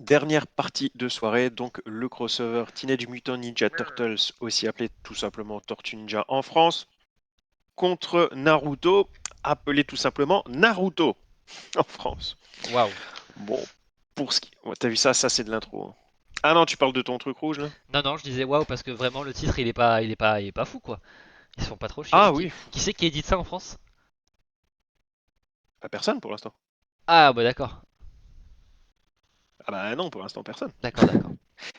Dernière partie de soirée, donc le crossover Teenage Mutant Ninja Turtles, aussi appelé tout simplement Tortue Ninja en France, contre Naruto, appelé tout simplement Naruto en France. Waouh. Bon, pour ce qui... Ouais, t'as vu ça, c'est de l'intro, hein. Ah non, tu parles de ton truc rouge là? Non, non, je disais waouh parce que vraiment le titre il est pas fou quoi. Ils se font pas trop chier. Et Ah qui, oui, qui c'est qui édite ça en France? pas personne pour l'instant. Ah bah d'accord. Ah bah non, pour l'instant personne. D'accord, d'accord.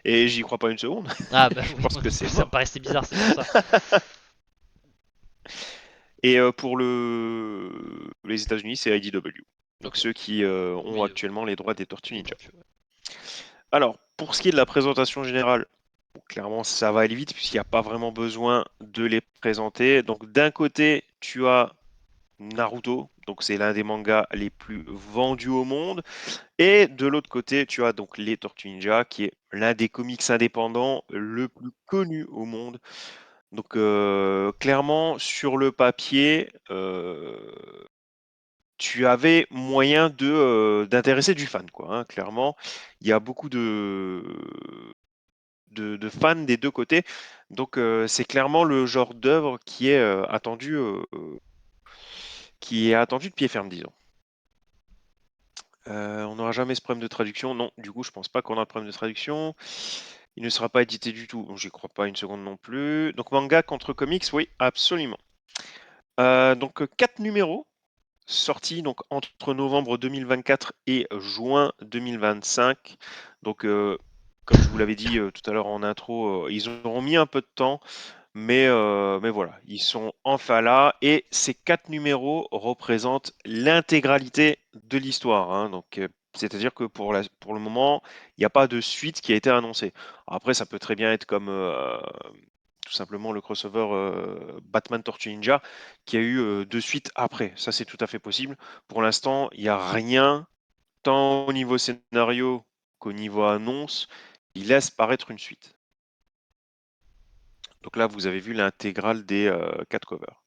Et j'y crois pas une seconde, Ah bah je oui, pense moi que non c'est plus, ça me mort. paraissait bizarre, c'est pour ça. Et pour les États-Unis, c'est IDW. Donc Ok. ceux qui ont Oui, actuellement les droits des Tortues des Ninja. tortues, ouais. Alors, pour ce qui est de la présentation générale, bon, clairement, ça va aller vite puisqu'il n'y a pas vraiment besoin de les présenter. Donc, d'un côté, tu as Naruto, donc c'est l'un des mangas les plus vendus au monde. Et de l'autre côté, tu as donc les Tortues Ninja, qui est l'un des comics indépendants le plus connu au monde. Donc, clairement, sur le papier, tu avais moyen d'intéresser du fan, quoi, hein, clairement. Il y a beaucoup de fans des deux côtés. Donc, c'est clairement le genre d'œuvre qui est attendu de pied ferme, disons. On n'aura jamais ce problème de traduction. Non, du coup, je pense pas qu'on a un problème de traduction. Il ne sera pas édité du tout. Donc, j'y crois pas une seconde non plus. Donc, manga contre comics, oui, absolument. Donc, 4 numéros sortis donc, entre novembre 2024 et juin 2025. Donc, comme je vous l'avais dit tout à l'heure en intro, ils auront mis un peu de temps. Mais voilà, ils sont enfin là et ces 4 numéros représentent l'intégralité de l'histoire, hein. Donc, c'est-à-dire que pour le moment, il n'y a pas de suite qui a été annoncée. Après, ça peut très bien être comme tout simplement le crossover Batman Tortue Ninja qui a eu deux suites après. Ça, c'est tout à fait possible. Pour l'instant, il n'y a rien, tant au niveau scénario qu'au niveau annonce, qui laisse paraître une suite. Donc là, vous avez vu l'intégrale des 4 covers.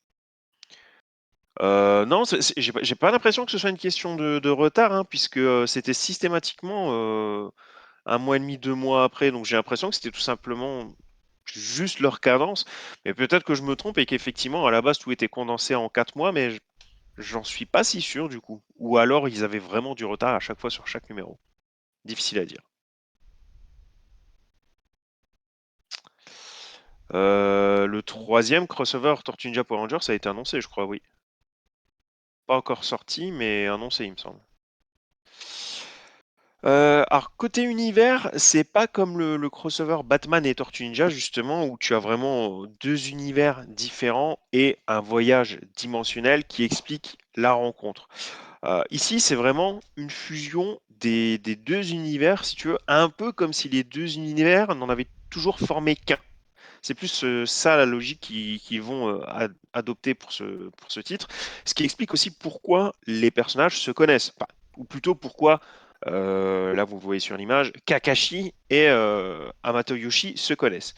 Non, j'ai pas l'impression que ce soit une question de retard, hein, puisque c'était systématiquement un mois et demi, 2 mois après. Donc j'ai l'impression que c'était tout simplement juste leur cadence. Mais peut-être que je me trompe et qu'effectivement, à la base, tout était condensé en 4 mois, mais j'en suis pas si sûr du coup. Ou alors ils avaient vraiment du retard à chaque fois sur chaque numéro. Difficile à dire. Le troisième crossover Tortue Ninja Power Rangers, ça a été annoncé, je crois, oui. Pas encore sorti, mais annoncé, il me semble. Alors côté univers, c'est pas comme le crossover Batman et Tortue Ninja justement où tu as vraiment deux univers différents et un voyage dimensionnel qui explique la rencontre. Ici, c'est vraiment une fusion des deux univers, si tu veux, un peu comme si les deux univers n'en avaient toujours formé qu'un. C'est plus ça la logique qu'ils vont adopter pour ce titre. Ce qui explique aussi pourquoi les personnages se connaissent. Enfin, ou plutôt pourquoi, là vous le voyez sur l'image, Kakashi et Hamato Yoshi se connaissent.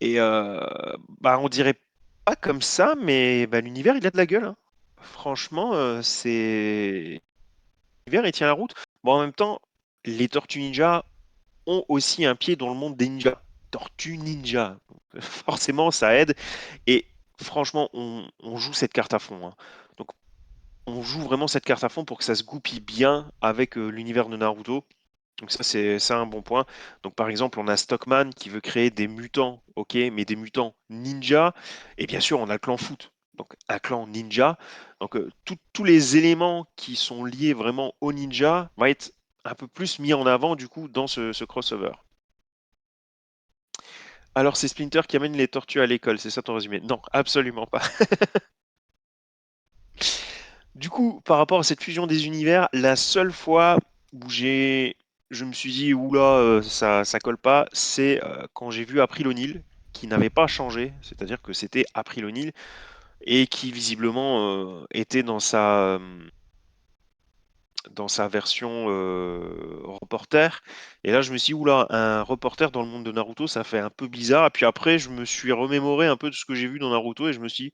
Et bah, on dirait pas comme ça, mais bah, l'univers il a de la gueule, hein. Franchement, l'univers il tient la route. Bon, en même temps, les Tortues Ninja ont aussi un pied dans le monde des ninjas. Tortue Ninja. Donc, forcément, ça aide. Et franchement, on joue cette carte à fond, hein. Donc, on joue vraiment cette carte à fond pour que ça se goupille bien avec l'univers de Naruto. Donc ça, c'est un bon point. Donc par exemple, on a Stockman qui veut créer des mutants, ok, mais des mutants ninja. Et bien sûr, on a le clan Foot, donc un clan ninja. Donc tous les éléments qui sont liés vraiment au ninja vont être un peu plus mis en avant du coup dans ce crossover. Alors, c'est Splinter qui amène les tortues à l'école, c'est ça ton résumé? Non, absolument pas. Du coup, par rapport à cette fusion des univers, la seule fois où je me suis dit, oula, ça colle pas, c'est quand j'ai vu April O'Neil, qui n'avait pas changé, c'est-à-dire que c'était April O'Neil, et qui visiblement était dans sa version reporter. Et là, je me suis dit, oula, un reporter dans le monde de Naruto, ça fait un peu bizarre. Et puis après, je me suis remémoré un peu de ce que j'ai vu dans Naruto et je me suis dit,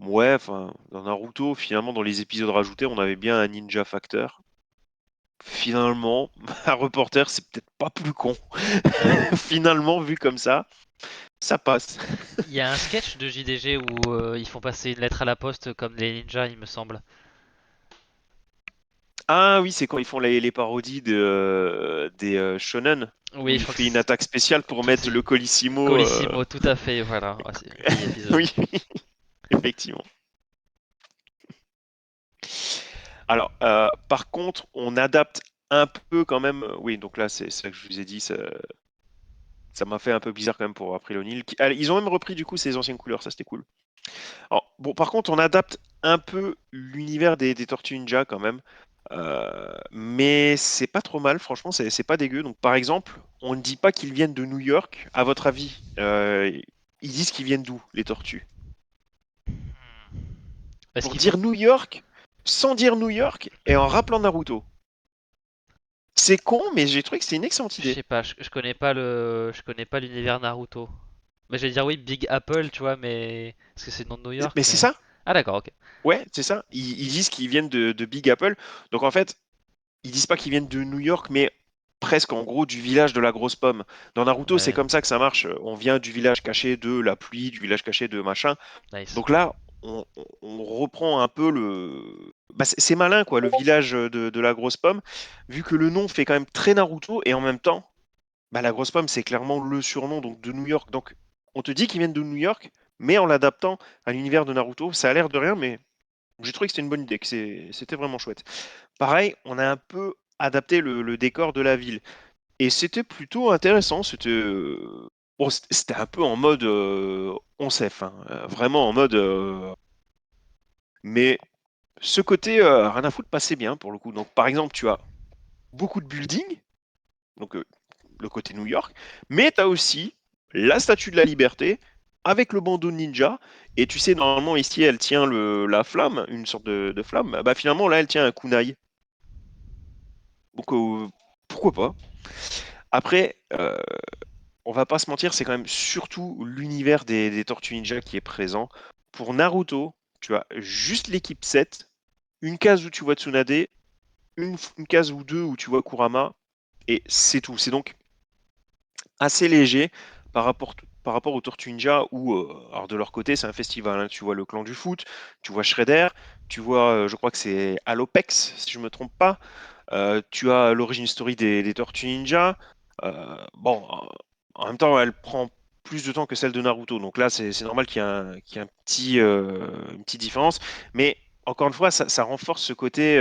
ouais, enfin, dans Naruto, finalement, dans les épisodes rajoutés, on avait bien un ninja facteur. finalement, un reporter, c'est peut-être pas plus con. Finalement, vu comme ça passe. Il y a un sketch de JDG où ils font passer une lettre à la poste comme les ninjas, il me semble. Ah oui, c'est quand ils font les parodies des shonen, où Oui, je il crois que fait une attaque spéciale pour mettre le c'est Colissimo. Colissimo, tout à fait, voilà. Ah, vieil épisode. Oui, effectivement. Alors, par contre, on adapte un peu quand même. Oui, donc là, c'est ça que je vous ai dit. Ça m'a fait un peu bizarre quand même pour April O'Neil. Ils ont même repris du coup ses anciennes couleurs, ça c'était cool. Alors, bon, par contre, on adapte un peu l'univers des Tortues Ninja quand même. Mais c'est pas trop mal, franchement, c'est pas dégueu. Donc, par exemple, on ne dit pas qu'ils viennent de New York. À votre avis, ils disent qu'ils viennent d'où, les tortues? Est-ce Pour qu'il faut. dire New York, sans dire New York, et en rappelant Naruto. C'est con, mais j'ai trouvé que c'était une excellente Je idée. sais pas, je connais pas l'univers Naruto. Mais j'allais dire oui, Big Apple, tu vois, mais parce que c'est le nom de New York, Mais c'est mais. ça, Ah d'accord, ok. ouais, c'est ça. Ils disent qu'ils viennent de Big Apple. Donc en fait, ils disent pas qu'ils viennent de New York, mais presque en gros du village de la grosse pomme. Dans Naruto, c'est Ouais, comme ça que ça marche. On vient du village caché de la pluie, du village caché de machin. nice. Donc là, on reprend un peu le. Bah, c'est malin, quoi, le village de la grosse pomme, vu que le nom fait quand même très Naruto, et en même temps, bah, la grosse pomme, c'est clairement le surnom donc, de New York. Donc on te dit qu'ils viennent de New York, mais en l'adaptant à l'univers de Naruto, ça a l'air de rien, mais j'ai trouvé que c'était une bonne idée, que c'était vraiment chouette. Pareil, on a un peu adapté le décor de la ville. Et c'était plutôt intéressant. Bon, c'était un peu en mode on sait, hein, vraiment en mode. Mais ce côté rien à foutre passait bien pour le coup. Donc par exemple, tu as beaucoup de buildings, donc le côté New York, mais tu as aussi la Statue de la Liberté avec le bandeau ninja. Et tu sais, normalement ici, elle tient la flamme, une sorte de flamme. Bah finalement, là, elle tient un kunai. Donc pourquoi pas? Après, on va pas se mentir, c'est quand même surtout l'univers des Tortues Ninja qui est présent. Pour Naruto, tu as juste l'équipe 7, une case où tu vois Tsunade, une case ou deux où tu vois Kurama, et c'est tout. C'est donc assez léger par rapport aux Tortues Ninja où, alors de leur côté, c'est un festival, hein. Tu vois le clan du foot, tu vois Shredder, tu vois, je crois que c'est Alopex, si je me trompe pas. Tu as l'origine story des Tortues Ninja. Bon, en même temps, elle prend plus de temps que celle de Naruto. Donc là, c'est normal qu'il y ait une petite différence. Mais encore une fois, ça renforce ce côté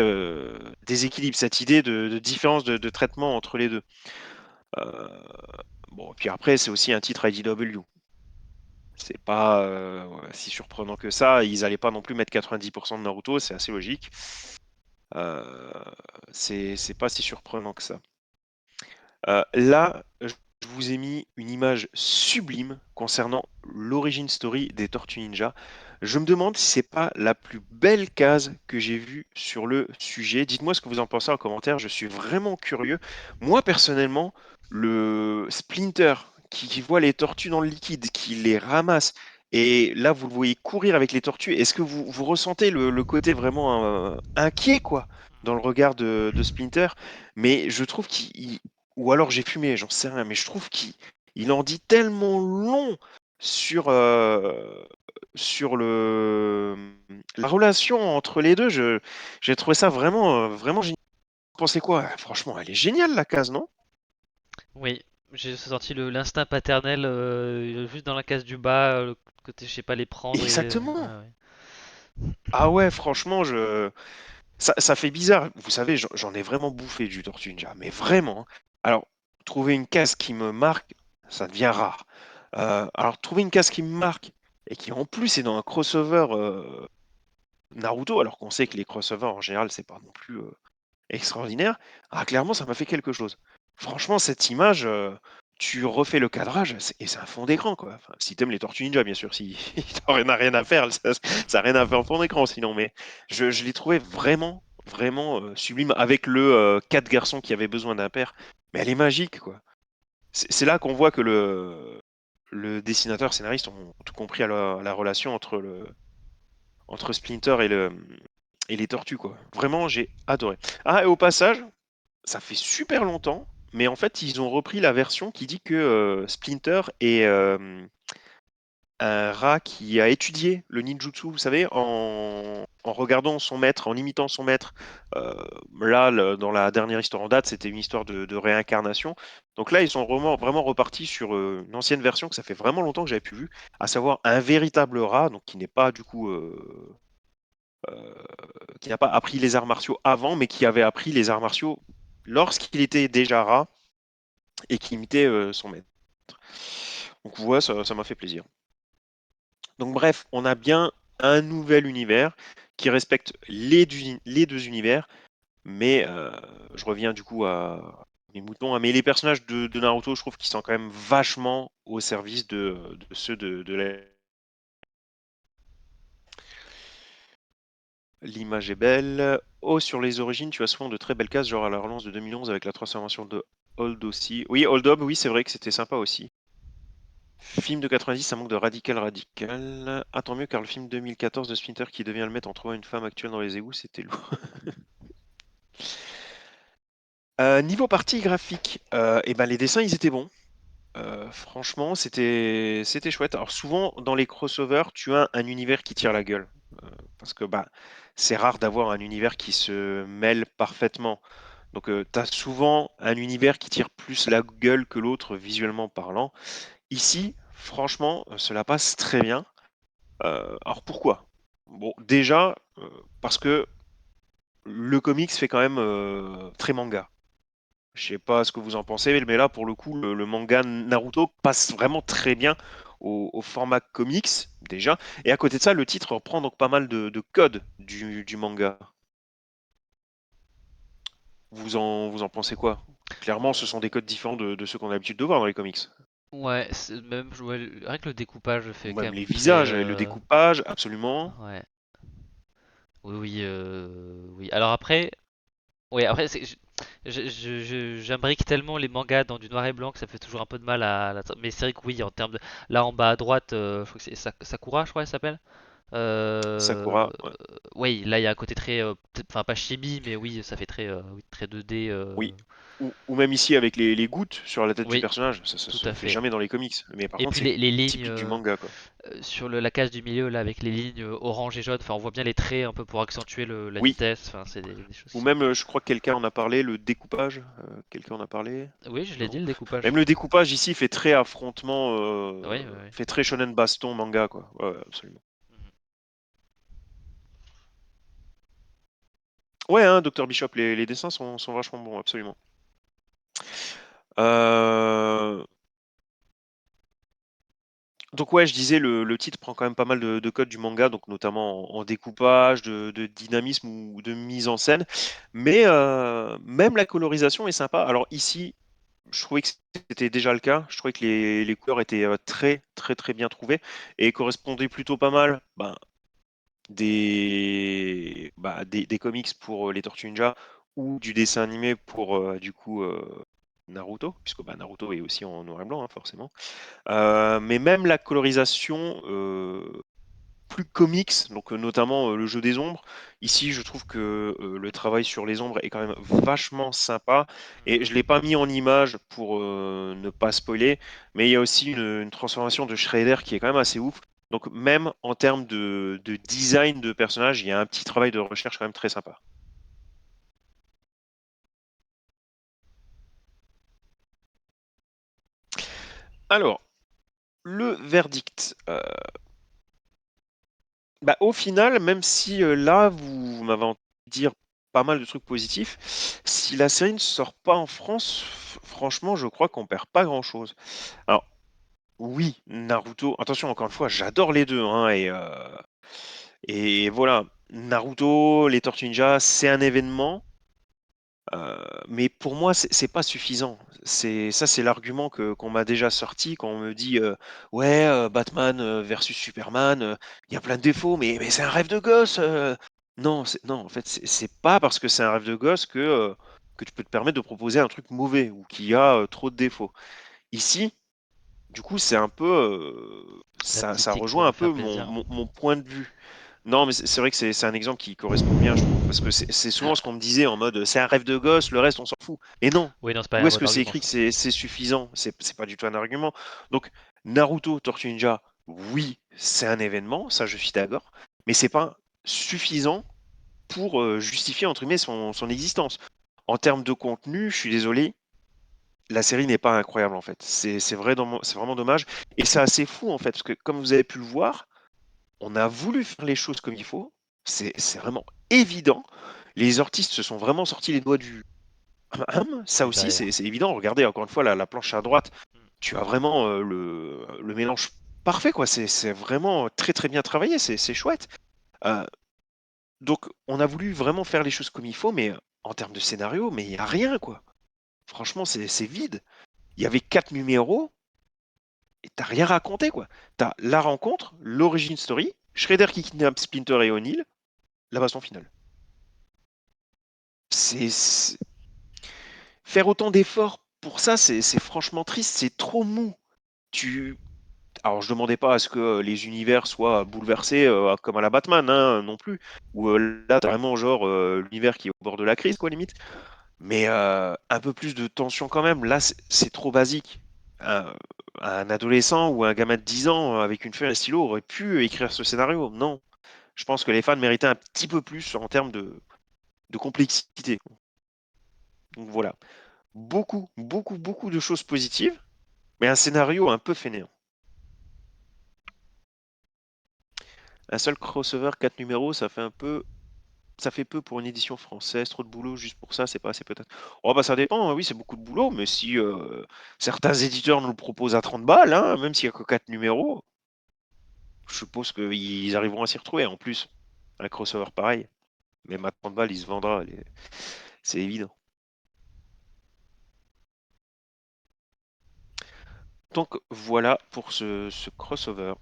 déséquilibre, cette idée de différence de traitement entre les deux. Euh, bon, puis après, c'est aussi un titre IDW. C'est pas si surprenant que ça. Ils n'allaient pas non plus mettre 90% de Naruto, c'est assez logique. Euh, c'est pas si surprenant que ça. Là, je vous ai mis une image sublime concernant l'origin story des Tortues Ninja. Je me demande si c'est pas la plus belle case que j'ai vue sur le sujet. Dites-moi ce que vous en pensez en commentaire, je suis vraiment curieux. Moi, personnellement, le Splinter qui voit les tortues dans le liquide, qui les ramasse, et là, vous le voyez courir avec les tortues, est-ce que vous ressentez le côté vraiment inquiet, quoi, dans le regard de Splinter? Mais je trouve qu'il ou alors j'ai fumé, j'en sais rien, mais je trouve qu'il en dit tellement long sur, sur la relation entre les deux. J'ai trouvé ça vraiment génial. Vous pensez quoi? Franchement, elle est géniale la case, non? Oui, j'ai senti l'instinct paternel juste dans la case du bas, le côté je sais pas les prendre et Exactement. ouais, ouais. Ah ouais, franchement, ça fait bizarre. Vous savez, j'en ai vraiment bouffé du Tortue Ninja, mais vraiment, hein. Alors, trouver une case qui me marque, ça devient rare. Alors, trouver une case qui me marque et qui en plus est dans un crossover Naruto, alors qu'on sait que les crossovers en général, c'est pas non plus extraordinaire. Ah, clairement, ça m'a fait quelque chose. Franchement, cette image, tu refais le cadrage et c'est un fond d'écran, quoi. Enfin, si t'aimes les Tortues Ninja, bien sûr, si t'en rien à faire, ça a rien à faire en fond d'écran sinon, mais je l'ai trouvé vraiment sublime avec le 4 garçons qui avaient besoin d'un père. Mais elle est magique, quoi. C'est là qu'on voit que le dessinateur, scénariste ont tout compris à la relation entre Splinter et les tortues, quoi. Vraiment, j'ai adoré. Ah, et au passage, ça fait super longtemps, mais en fait, ils ont repris la version qui dit que Splinter est un rat qui a étudié le ninjutsu, vous savez, en regardant son maître, en imitant son maître. Euh, Là, dans la dernière histoire en date, c'était une histoire de réincarnation. Donc là, ils sont vraiment repartis sur une ancienne version que ça fait vraiment longtemps que j'avais plus vu, à savoir un véritable rat, donc qui n'est pas du coup, euh, qui n'a pas appris les arts martiaux avant, mais qui avait appris les arts martiaux lorsqu'il était déjà rat et qui imitait son maître. Donc ouais, ça m'a fait plaisir. Donc bref, on a bien un nouvel univers qui respecte les deux univers, mais je reviens du coup à mes moutons, hein, mais les personnages de Naruto, je trouve qu'ils sont quand même vachement au service de ceux de la... L'image est belle. Oh, sur les origines, tu as souvent de très belles cases, genre à la relance de 2011 avec la transformation de Hold aussi. Oui, Hold Up, oui, c'est vrai que c'était sympa aussi. Film de 90, ça manque de radical. Ah, tant mieux, car le film 2014 de Splinter qui devient le maître en trouvant une femme actuelle dans les égouts, c'était lourd. Niveau partie graphique, et ben les dessins, ils étaient bons. Franchement, c'était chouette. Alors souvent, dans les crossovers, tu as un univers qui tire la gueule. Parce que bah, c'est rare d'avoir un univers qui se mêle parfaitement. Donc tu as souvent un univers qui tire plus la gueule que l'autre visuellement parlant. Ici, franchement, cela passe très bien. Alors pourquoi? Bon, déjà, parce que le comics fait quand même très manga. Je sais pas ce que vous en pensez, mais là, pour le coup, le manga Naruto passe vraiment très bien au format comics, déjà. Et à côté de ça, le titre reprend donc pas mal de codes du manga. Vous en pensez quoi? Clairement, ce sont des codes différents de ceux qu'on a l'habitude de voir dans les comics. Ouais, même ouais, rien que le découpage fait quand Même même les très. visages, le découpage, absolument. Ouais, oui, oui, oui. Alors après, ouais, après, j'imbrique tellement les mangas dans du noir et blanc que ça fait toujours un peu de mal mais c'est vrai que oui, en termes de. Là en bas à droite, je crois que c'est Sakura, je crois, elle s'appelle. Sakura, ouais. Oui, là il y a un côté très. Enfin, pas chibi, mais oui, ça fait très, oui, très 2D. Oui. Ou même ici avec les gouttes sur la tête du Oui, personnage, ça tout se à fait fait. jamais dans les comics. Mais par Et contre, puis c'est les lignes typique du manga, quoi. sur la case du milieu, là, avec les lignes orange et jaune, enfin, on voit bien les traits un peu pour accentuer la Oui, vitesse. Enfin, c'est des choses qui ou sont même, cool. je crois que quelqu'un en a parlé, le découpage. Quelqu'un en a parlé? Oui, je l'ai dit, Non? le découpage. Même le découpage ici fait très affrontement, Oui, oui, oui. fait très shonen baston manga, quoi. Ouais, ouais, absolument. Mhm. Ouais, hein, Dr. Bishop, les dessins sont vachement bons, absolument. Euh, Donc ouais, je disais, le titre prend quand même pas mal de codes du manga, donc notamment en découpage, de dynamisme ou de mise en scène. Mais même la colorisation est sympa. Alors ici, je trouvais que c'était déjà le cas. Je trouvais que les couleurs étaient très bien trouvées et correspondaient plutôt pas mal des comics pour les Tortues Ninja ou du dessin animé pour du coup Naruto, puisque bah, Naruto est aussi en noir et blanc, hein, forcément. Mais même la colorisation plus comics, donc notamment le jeu des ombres. Ici, je trouve que le travail sur les ombres est quand même vachement sympa. Et je ne l'ai pas mis en image pour ne pas spoiler, mais il y a aussi une transformation de Shredder qui est quand même assez ouf. Donc même en termes de design de personnage, il y a un petit travail de recherche quand même très sympa. Alors, le verdict. Bah, au final, même si là, vous m'avez entendu dire pas mal de trucs positifs, si la série ne sort pas en France, franchement, je crois qu'on perd pas grand-chose. Alors, oui, Naruto, attention, encore une fois, j'adore les deux, hein, et voilà, Naruto, les Tortues Ninja, c'est un événement, mais pour moi, c'est pas suffisant. C'est l'argument qu'on m'a déjà sorti quand on me dit ouais, Batman versus Superman, il y a plein de défauts, mais c'est un rêve de gosse. Non, non, en fait, c'est pas parce que c'est un rêve de gosse que tu peux te permettre de proposer un truc mauvais ou qui a trop de défauts. Ici, du coup, c'est un peu La ça politique pour rejoint nous un peu faire plaisir. mon point de vue. Non, mais c'est vrai que c'est un exemple qui correspond bien, je trouve, parce que c'est souvent ce qu'on me disait en mode c'est un rêve de gosse, le reste on s'en fout. Et non, Oui, non, c'est pas où un est-ce bon que c'est argument écrit que ça. c'est suffisant? C'est pas du tout un argument. Donc Naruto, Tortue Ninja, oui, c'est un événement, ça je suis d'accord, mais c'est pas suffisant pour justifier entre guillemets son existence. En termes de contenu, je suis désolé, la série n'est pas incroyable en fait. C'est vraiment dommage. Et c'est assez fou en fait, parce que comme vous avez pu le voir, on a voulu faire les choses comme il faut. C'est vraiment évident. Les artistes se sont vraiment sortis les doigts du ça Du aussi, derrière. c'est évident. Regardez encore une fois la planche à droite. Tu as vraiment le mélange parfait, quoi. C'est vraiment très très bien travaillé. C'est chouette. Euh, donc, on a voulu vraiment faire les choses comme il faut, mais en termes de scénario, mais il n'y a rien, quoi. Franchement, c'est vide. Il y avait 4 numéros et t'as rien raconté, quoi. T'as la rencontre, l'origine story, Shredder qui kidnappe Splinter et O'Neill, la baston finale. C'est faire autant d'efforts pour ça, c'est franchement triste, c'est trop mou. Tu Alors je demandais pas à ce que les univers soient bouleversés comme à la Batman hein, non plus. Ou là t'as vraiment genre l'univers qui est au bord de la crise quoi limite. Mais un peu plus de tension quand même. Là c'est trop basique. Un, un adolescent ou un gamin de 10 ans avec une feuille et un stylo aurait pu écrire ce scénario. Non. Je pense que les fans méritaient un petit peu plus en termes de complexité. Donc voilà. Beaucoup, beaucoup, beaucoup de choses positives, mais un scénario un peu fainéant. Un seul crossover, 4 numéros, ça fait peu pour une édition française. Trop de boulot juste pour ça, c'est pas assez peut-être. Oh bah ça dépend, hein, oui, c'est beaucoup de boulot, mais si certains éditeurs nous le proposent à 30 balles, hein, même s'il y a que 4 numéros, je suppose qu'ils arriveront à s'y retrouver. En plus, un crossover pareil, même à 30 balles, il se vendra, c'est évident. Donc voilà pour ce crossover.